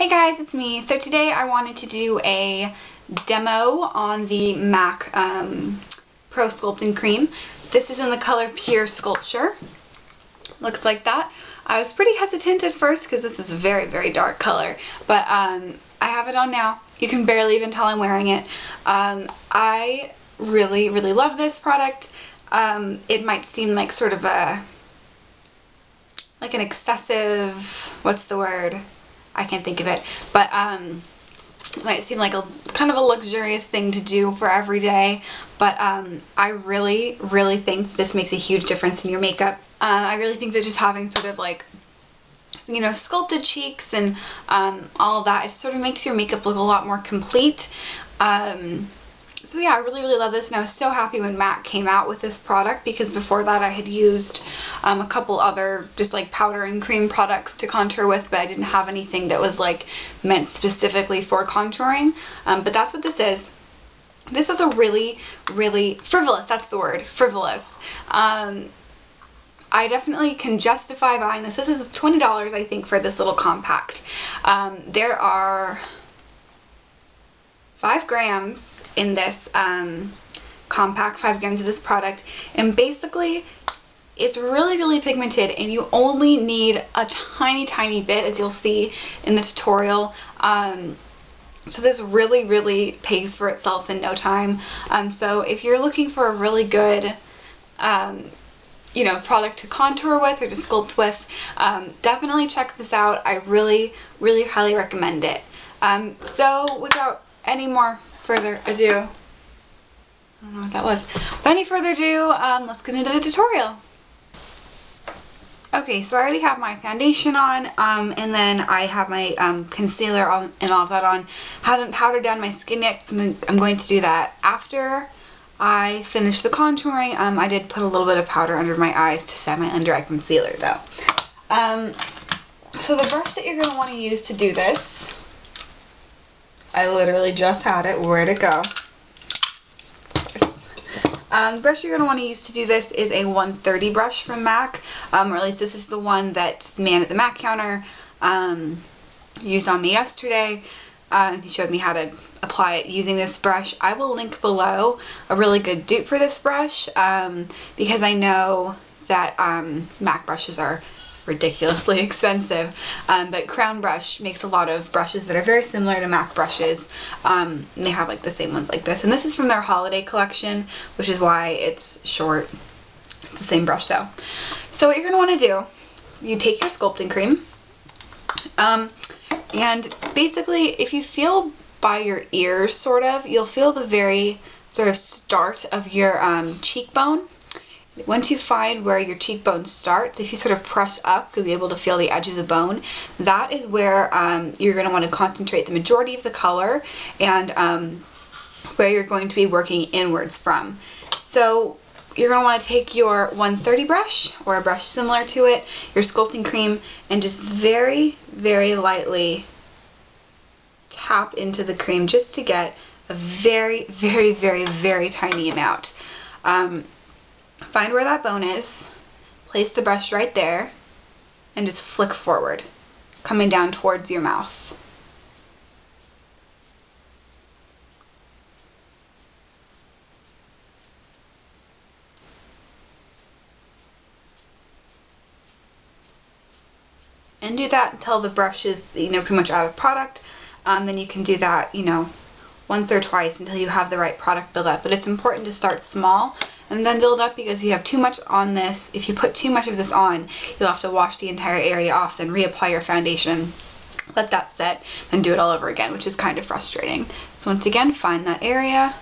Hey guys, it's me. So today I wanted to do a demo on the MAC Pro Sculpting Cream. This is in the color Pure Sculpture. Looks like that. I was pretty hesitant at first because this is a very, very dark color, but I have it on now. You can barely even tell I'm wearing it. I really, really love this product. It might seem like sort of an excessive, what's the word? I can't think of it, but it might seem like a kind of a luxurious thing to do for every day, but I really, really think this makes a huge difference in your makeup. I really think that just having sort of like, you know, sculpted cheeks and all of that, it sort of makes your makeup look a lot more complete. So yeah, I really, really love this, and I was so happy when MAC came out with this product because before that I had used a couple other just like powder and cream products to contour with, but I didn't have anything that was like meant specifically for contouring. But that's what this is. This is a really, really frivolous, that's the word, frivolous. I definitely can justify buying this. This is $20 I think for this little compact. There are 5 grams in this compact, 5 grams of this product, and basically it's really, really pigmented and you only need a tiny, tiny bit, as you'll see in the tutorial. So this really, really pays for itself in no time. So if you're looking for a really good you know, product to contour with or to sculpt with, definitely check this out. I really, really highly recommend it. So without any more further ado, I don't know what that was. Without any further ado, let's get into the tutorial. Okay, so I already have my foundation on, and then I have my concealer on and all of that on. Haven't powdered down my skin yet, so I'm going to do that after I finish the contouring. I did put a little bit of powder under my eyes to set my under eye concealer though. So the brush that you're going to want to use to do this, I literally just had it. Where'd it go? The brush you're going to want to use to do this is a 130 brush from MAC, or at least this is the one that the man at the MAC counter used on me yesterday. He showed me how to apply it using this brush. I will link below a really good dupe for this brush because I know that MAC brushes are ridiculously expensive, but Crown Brush makes a lot of brushes that are very similar to MAC brushes, and they have like the same ones like this, and this is from their holiday collection, which is why it's short. It's the same brush though. So what you're going to want to do, you take your sculpting cream, and basically if you feel by your ears sort of, you'll feel the very sort of start of your cheekbone. Once you find where your cheekbone starts, if you sort of press up, you'll be able to feel the edge of the bone. That is where you're going to want to concentrate the majority of the color and where you're going to be working inwards from. So you're going to want to take your 130 brush or a brush similar to it, your sculpting cream, and just very, very lightly tap into the cream just to get a very, very, very, very tiny amount. Find where that bone is, place the brush right there, and just flick forward, coming down towards your mouth. And do that until the brush is, you know, pretty much out of product. Then you can do that, you know, once or twice until you have the right product build up. But it's important to start small and then build up, because you have too much on this. If you put too much of this on, you'll have to wash the entire area off, then reapply your foundation, let that set, then do it all over again, which is kind of frustrating. So once again, find that area.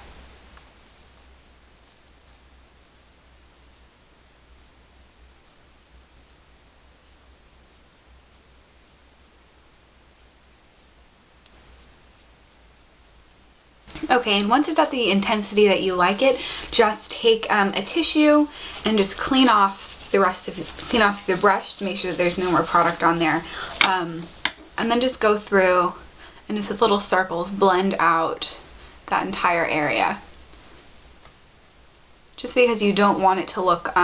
Okay, and once it's at the intensity that you like it, just take a tissue and just clean off the rest of the brush to make sure that there's no more product on there, and then just go through and just with little circles blend out that entire area. Just because you don't want it to look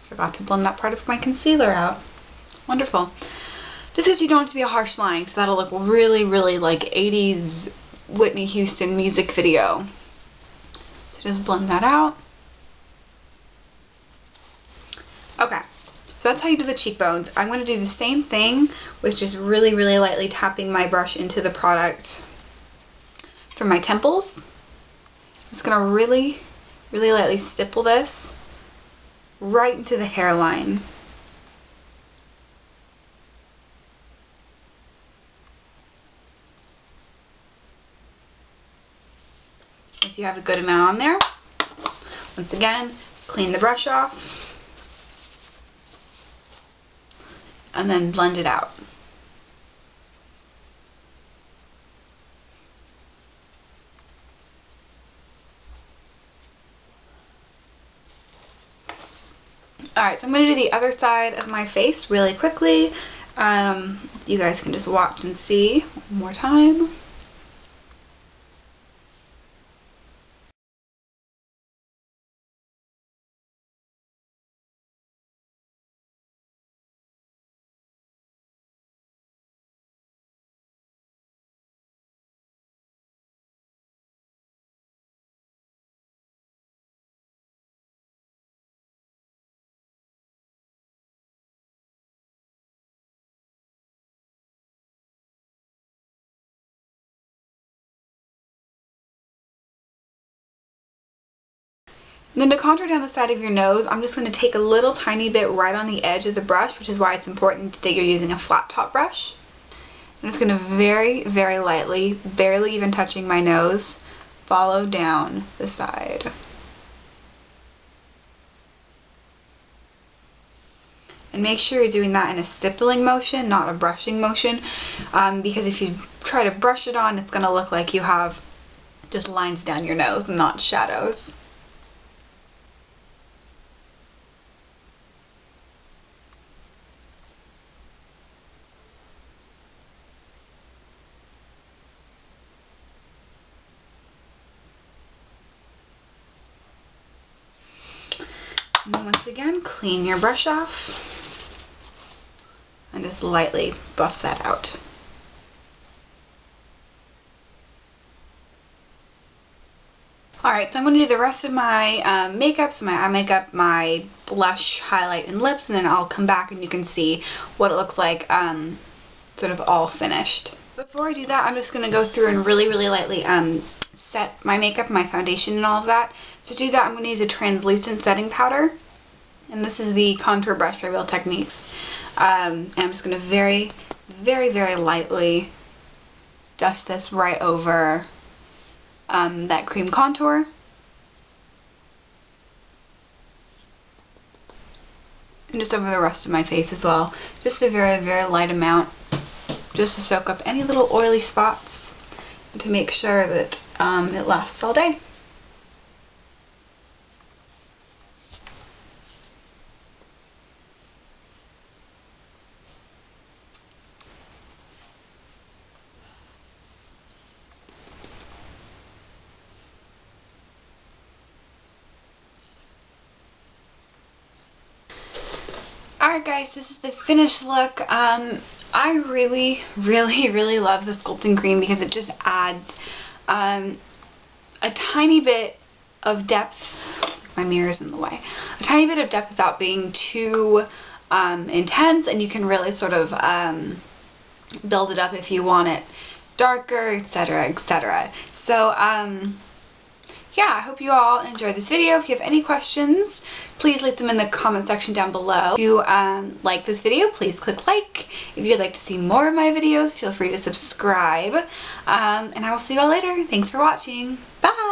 forgot to blend that part of my concealer out. Wonderful. Just because you don't want it to be a harsh line, because that'll look really, really like 80s Whitney Houston music video. So just blend that out. Okay, so that's how you do the cheekbones. I'm going to do the same thing with just really, really lightly tapping my brush into the product for my temples. It's going to really, really lightly stipple this right into the hairline. Once you have a good amount on there, once again, clean the brush off and then blend it out. Alright, so I'm going to do the other side of my face really quickly. You guys can just watch and see one more time. And then to contour down the side of your nose, I'm just going to take a little tiny bit right on the edge of the brush, which is why it's important that you're using a flat top brush. I'm just going to very, very lightly, barely even touching my nose, follow down the side. And make sure you're doing that in a stippling motion, not a brushing motion, because if you try to brush it on, it's going to look like you have just lines down your nose and not shadows. And then once again, clean your brush off and just lightly buff that out. Alright, so I'm going to do the rest of my makeup, so my eye makeup, my blush, highlight, and lips, and then I'll come back and you can see what it looks like sort of all finished. Before I do that, I'm just going to go through and really, really lightly set my makeup, my foundation, and all of that. So to do that, I'm going to use a translucent setting powder, and this is the contour brush by Real Techniques. And I'm just going to very, very, very lightly dust this right over that cream contour. And just over the rest of my face as well. Just a very, very light amount, just to soak up any little oily spots and to make sure that it lasts all day. Alright guys, this is the finished look. I really, really, really love the sculpting cream because it just adds a tiny bit of depth. My mirror's in the way. A tiny bit of depth without being too intense, and you can really sort of build it up if you want it darker, etc., etc. So yeah, I hope you all enjoyed this video. If you have any questions, please leave them in the comment section down below. If you like this video, please click like. If you'd like to see more of my videos, feel free to subscribe. And I will see you all later. Thanks for watching. Bye!